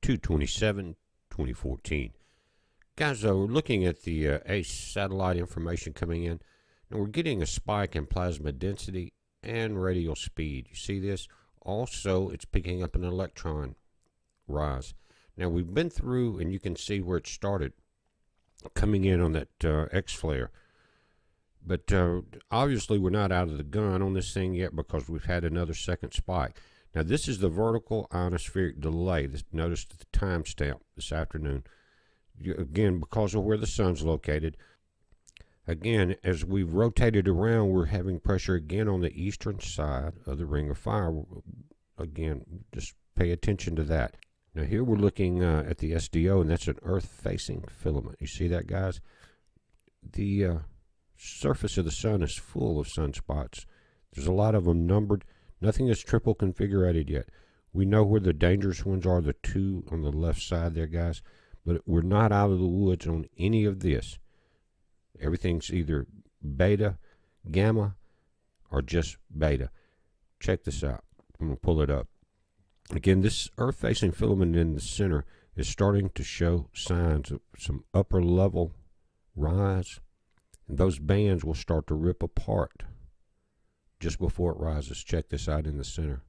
2/27/2014. Guys, we're looking at the ACE satellite information coming in, and we're getting a spike in plasma density and radial speed. You see this? Also, it's picking up an electron rise. Now, we've been through, and you can see where it started, coming in on that X-flare. But obviously, we're not out of the gun on this thing yet because we've had another second spike. Now, this is the vertical ionospheric delay. Notice the timestamp this afternoon. Again, because of where the sun's located. Again, as we've rotated around, we're having pressure again on the eastern side of the ring of fire. Again, just pay attention to that. Now, here we're looking at the SDO, and that's an Earth-facing filament. You see that, guys? The surface of the sun is full of sunspots. There's a lot of them numbered. Nothing is triple configurated yet. We know where the dangerous ones are, the two on the left side there, guys. But we're not out of the woods on any of this. Everything's either beta, gamma, or just beta. Check this out. I'm going to pull it up. Again, this Earth-facing filament in the center is starting to show signs of some upper level rise. And those bands will start to rip apart just before it rises. Check this out in the center.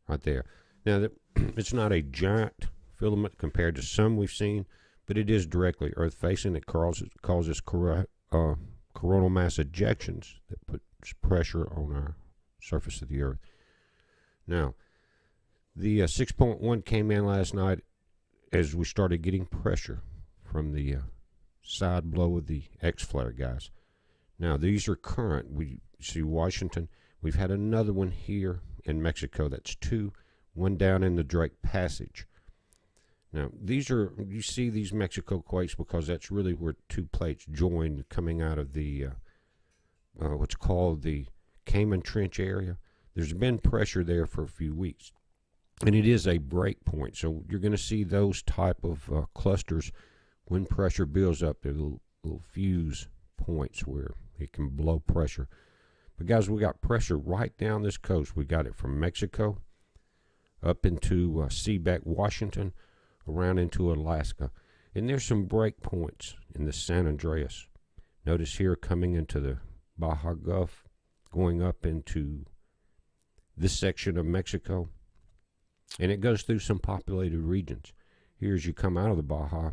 Right there. Now, it's not a giant filament compared to some we've seen, but it is directly Earth-facing. It causes coronal mass ejections that puts pressure on our surface of the Earth. Now, the 6.1 came in last night as we started getting pressure from the side blow of the X-flare, guys. Now, these are current. We see Washington. We've had another one here in Mexico. That's two. One down in the Drake Passage. Now, these are, you see these Mexico quakes because that's really where two plates joined coming out of the, what's called the Cayman Trench area. There's been pressure there for a few weeks, and it is a break point. So you're going to see those type of clusters when pressure builds up. They're little fuse points where it can blow pressure. But guys, we got pressure right down this coast. We got it from Mexico up into Seaback, Washington, around into Alaska. And there's some break points in the San Andreas. Notice here coming into the Baja Gulf, going up into this section of Mexico. And it goes through some populated regions. Here as you come out of the Baja,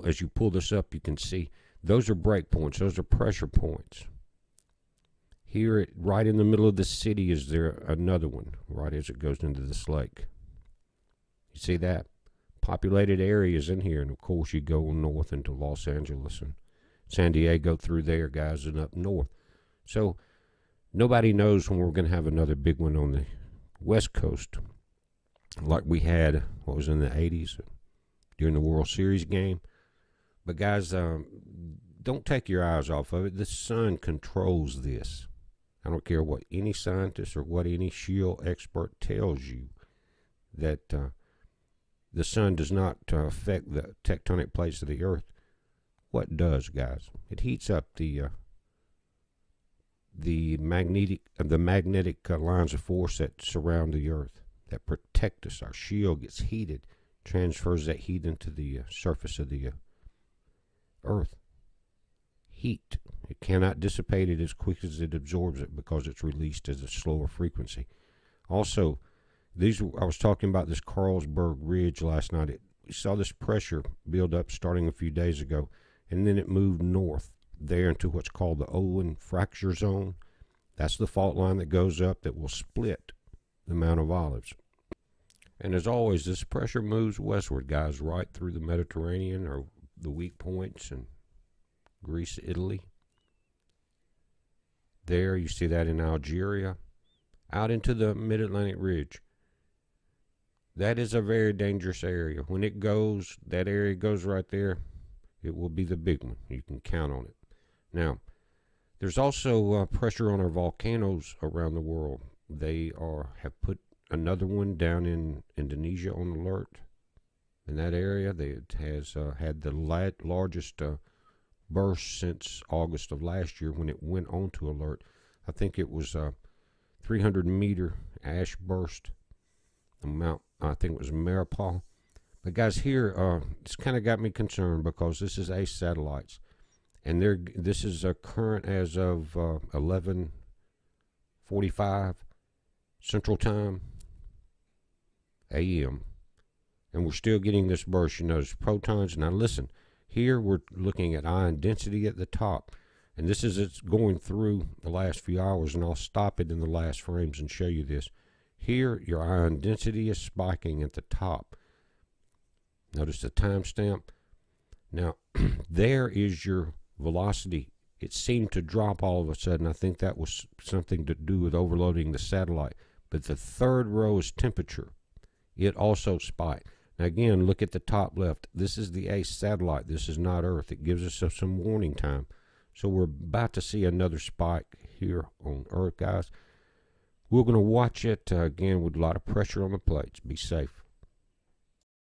as you pull this up, you can see those are break points. Those are pressure points. Here, right in the middle of the city, is there another one, right as it goes into this lake. You see that? Populated areas in here, and of course you go north into Los Angeles and San Diego through there, guys, and up north. So nobody knows when we're going to have another big one on the West Coast, like we had, what was in the 80s during the World Series game. But guys, don't take your eyes off of it. The sun controls this. I don't care what any scientist or what any shield expert tells you, that the sun does not affect the tectonic plates of the Earth. What does, guys? It heats up the magnetic lines of force that surround the Earth, that protect us. Our shield gets heated, transfers that heat into the surface of the Earth. Heat. It cannot dissipate it as quick as it absorbs it because it's released at a slower frequency. Also, I was talking about this Carlsberg Ridge last night. We saw this pressure build up starting a few days ago, and then it moved north there into what's called the Owen fracture zone. That's the fault line that goes up that will split the Mount of Olives. And as always, this pressure moves westward, guys, right through the Mediterranean or the weak points in Greece, Italy. There, you see that in Algeria, out into the Mid-Atlantic Ridge. That is a very dangerous area. When it goes, that area goes right there, it will be the big one. You can count on it. Now, there's also pressure on our volcanoes around the world. They have put another one down in Indonesia on alert. In that area, it has had the largest burst since August of last year when it went on to alert. I think it was a 300-meter ash burst I think it was Maripol. But guys, here, it's kind of got me concerned because this is ACE satellites. And this is current as of 11:45 Central Time, AM. And we're still getting this burst. You notice protons. Now listen, here we're looking at ion density at the top. And this is it's going through the last few hours, and I'll stop it in the last frames and show you this. Here, your ion density is spiking at the top. Notice the timestamp. Now, there is your velocity. It seemed to drop all of a sudden. I think that was something to do with overloading the satellite. But the third row is temperature. It also spiked. Now again, look at the top left. This is the ACE satellite. This is not Earth. It gives us some warning time. So we're about to see another spike here on Earth, guys. We're going to watch it again with a lot of pressure on the plates. Be safe.